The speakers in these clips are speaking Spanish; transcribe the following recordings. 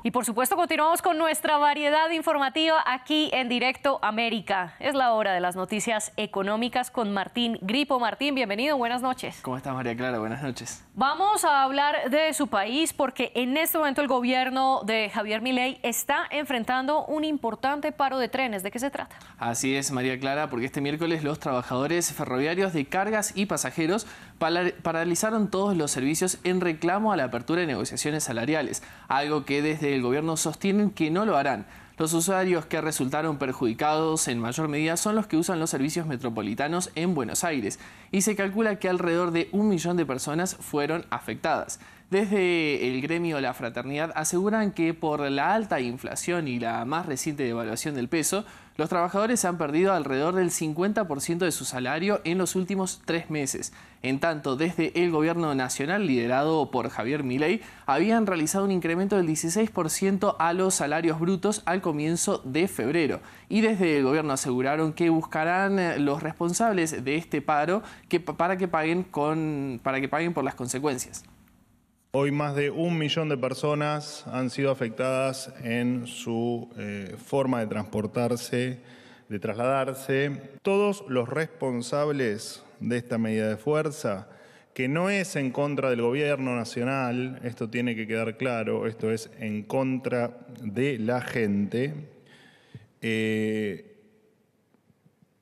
Y por supuesto continuamos con nuestra variedad informativa aquí en Directo América. Es la hora de las noticias económicas con Martín Gripo. Martín, bienvenido, buenas noches. ¿Cómo estás, María Clara? Buenas noches. Vamos a hablar de su país porque en este momento el gobierno de Javier Milei está enfrentando un importante paro de trenes. ¿De qué se trata? Así es, María Clara, porque este miércoles los trabajadores ferroviarios de cargas y pasajeros paralizaron todos los servicios en reclamo a la apertura de negociaciones salariales, algo que desde el gobierno sostienen que no lo harán. Los usuarios que resultaron perjudicados en mayor medida son los que usan los servicios metropolitanos en Buenos Aires y se calcula que alrededor de 1 millón de personas fueron afectadas. Desde el gremio La Fraternidad aseguran que por la alta inflación y la más reciente devaluación del peso, los trabajadores han perdido alrededor del 50% de su salario en los últimos 3 meses. En tanto, desde el gobierno nacional, liderado por Javier Milei, habían realizado un incremento del 16% a los salarios brutos al comienzo de febrero. Y desde el gobierno aseguraron que buscarán los responsables de este paro para que paguen por las consecuencias. Hoy más de 1 millón de personas han sido afectadas en su forma de transportarse, de trasladarse. Todos los responsables de esta medida de fuerza, que no es en contra del gobierno nacional, esto tiene que quedar claro, esto es en contra de la gente.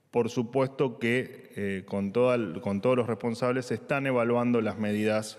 Por supuesto que con todos los responsables se están evaluando las medidas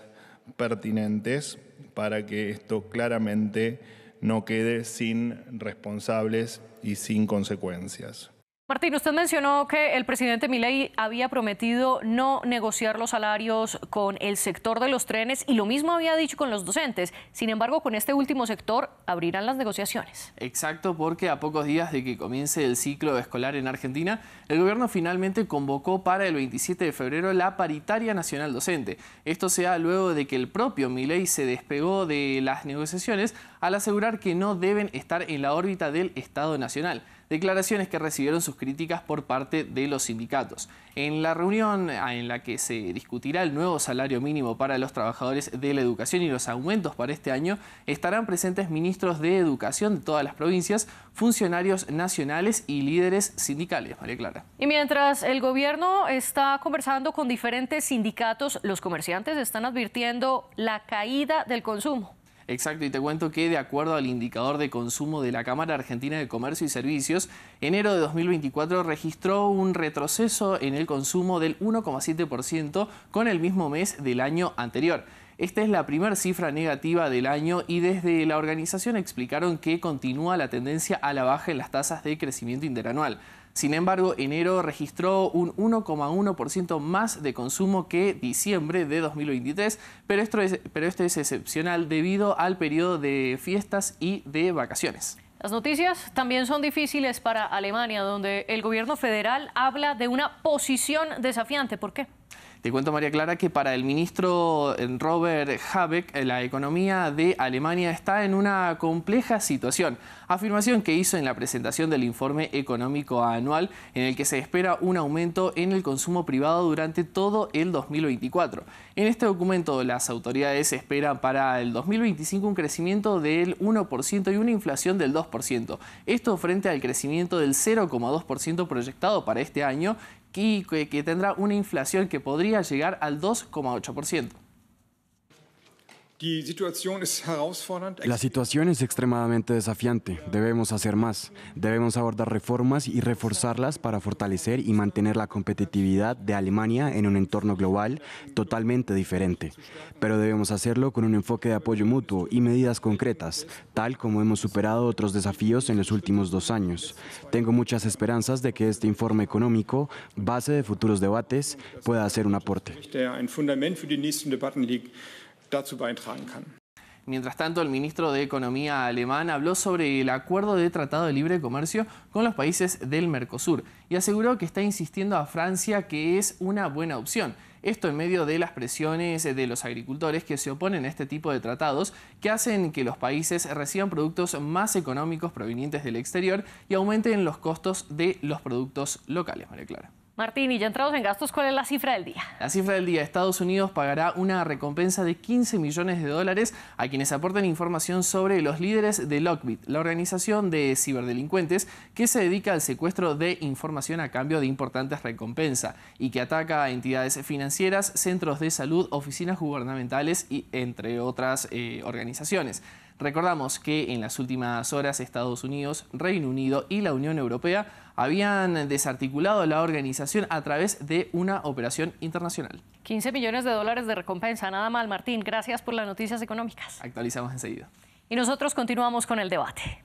pertinentes para que esto claramente no quede sin responsables y sin consecuencias. Martín, usted mencionó que el presidente Milei había prometido no negociar los salarios con el sector de los trenes y lo mismo había dicho con los docentes. Sin embargo, con este último sector abrirán las negociaciones. Exacto, porque a pocos días de que comience el ciclo escolar en Argentina, el gobierno finalmente convocó para el 27 de febrero la paritaria nacional docente. Esto se da luego de que el propio Milei se despegó de las negociaciones al asegurar que no deben estar en la órbita del Estado Nacional. Declaraciones que recibieron sus críticas por parte de los sindicatos. En la reunión en la que se discutirá el nuevo salario mínimo para los trabajadores de la educación y los aumentos para este año, estarán presentes ministros de educación de todas las provincias, funcionarios nacionales y líderes sindicales. María Clara. Y mientras el gobierno está conversando con diferentes sindicatos, los comerciantes están advirtiendo la caída del consumo. Exacto, y te cuento que de acuerdo al indicador de consumo de la Cámara Argentina de Comercio y Servicios, enero de 2024 registró un retroceso en el consumo del 1,7% con el mismo mes del año anterior. Esta es la primera cifra negativa del año y desde la organización explicaron que continúa la tendencia a la baja en las tasas de crecimiento interanual. Sin embargo, enero registró un 1,1% más de consumo que diciembre de 2023, pero esto es excepcional debido al periodo de fiestas y de vacaciones. Las noticias también son difíciles para Alemania, donde el gobierno federal habla de una posición desafiante. ¿Por qué? Te cuento, María Clara, que para el ministro Robert Habeck, la economía de Alemania está en una compleja situación. Afirmación que hizo en la presentación del informe económico anual, en el que se espera un aumento en el consumo privado durante todo el 2024. En este documento, las autoridades esperan para el 2025 un crecimiento del 1% y una inflación del 2%. Esto frente al crecimiento del 0,2% proyectado para este año, y que tendrá una inflación que podría llegar al 2,8%. La situación es extremadamente desafiante. Debemos hacer más. Debemos abordar reformas y reforzarlas para fortalecer y mantener la competitividad de Alemania en un entorno global totalmente diferente. Pero debemos hacerlo con un enfoque de apoyo mutuo y medidas concretas, tal como hemos superado otros desafíos en los últimos 2 años. Tengo muchas esperanzas de que este informe económico, base de futuros debates, pueda hacer un aporte. Mientras tanto, el ministro de Economía alemán habló sobre el acuerdo de tratado de libre comercio con los países del Mercosur y aseguró que está insistiendo a Francia que es una buena opción. Esto en medio de las presiones de los agricultores que se oponen a este tipo de tratados que hacen que los países reciban productos más económicos provenientes del exterior y aumenten los costos de los productos locales. María Clara. Martín, y ya entrados en gastos, ¿cuál es la cifra del día? La cifra del día: Estados Unidos pagará una recompensa de 15 millones de dólares a quienes aporten información sobre los líderes de Lockbit, la organización de ciberdelincuentes que se dedica al secuestro de información a cambio de importantes recompensas y que ataca a entidades financieras, centros de salud, oficinas gubernamentales y entre otras organizaciones. Recordamos que en las últimas horas Estados Unidos, Reino Unido y la Unión Europea habían desarticulado la organización a través de una operación internacional. 15 millones de dólares de recompensa, nada mal, Martín. Gracias por las noticias económicas. Actualizamos enseguida. Y nosotros continuamos con el debate.